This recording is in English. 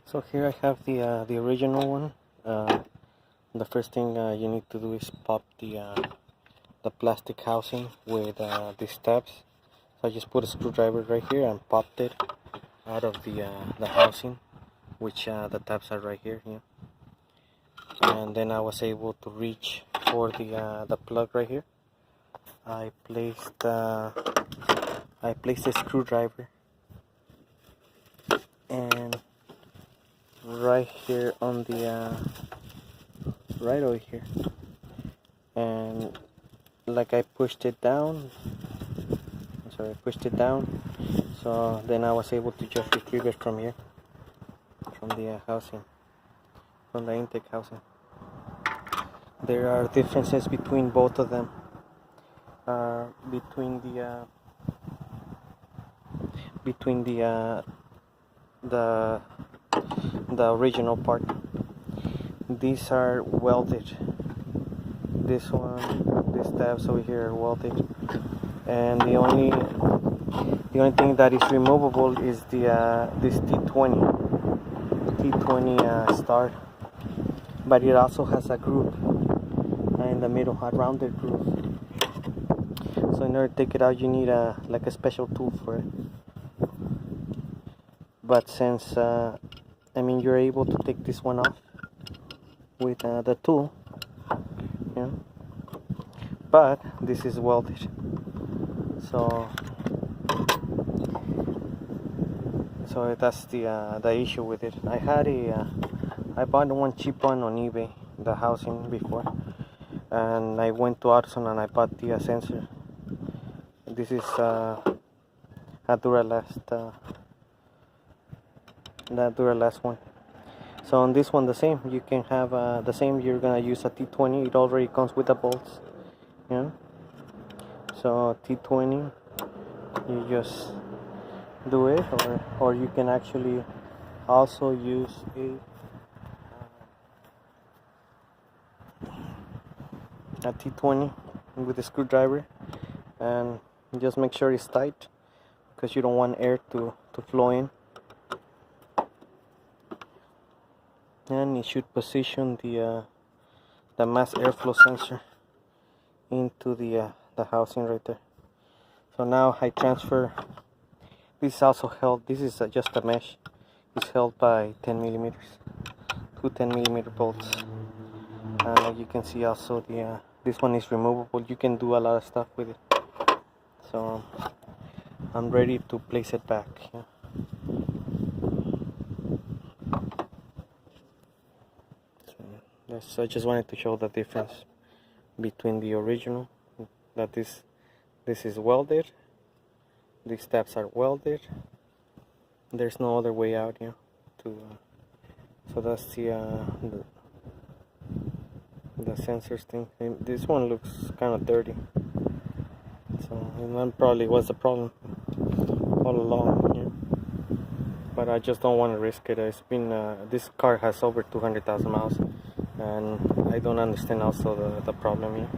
So here I have the original one. The first thing you need to do is pop the plastic housing with these tabs. So I just put a screwdriver right here and popped it out of the housing, which the tabs are right here. Yeah. And then I was able to reach for the plug right here. I placed the screwdriver and right here on the right over here, and like I pushed it down. I pushed it down, so then I was able to just retrieve it from here, from the housing, from the intake housing. There are differences between both of them. Between the original part, these are welded. This one, these tabs over here are welded, and the only thing that is removable is this T20 start, but it also has a groove in the middle, a rounded groove. So in order to take it out, you need like a special tool for it. But since you're able to take this one off with the tool, yeah. But this is welded, so that's the issue with it. I bought one cheap one on eBay, the housing before, and I went to AutoZone and I bought the sensor. This is a duralast, the duralast one. So on this one, the same. You can have the same. You're gonna use a T20. It already comes with the bolts. Yeah. So T20, you just do it, or you can actually also use a T20 with a screwdriver, and just make sure it's tight because you don't want air to flow in. And it should position the mass airflow sensor into the housing right there. So now I transfer. This is also held. This is just a mesh. It's held by 10 millimeters, two 10mm bolts. And like you can see, also this one is removable. You can do a lot of stuff with it. So I'm ready to place it back. Yeah. So I just wanted to show the difference between the original, that this is welded, these tabs are welded, there's no other way out here so that's the sensors thing. And this one looks kind of dirty, so and that probably was the problem all along here. But I just don't want to risk it. It's been this car has over 200,000 miles, and I don't understand also the problem here.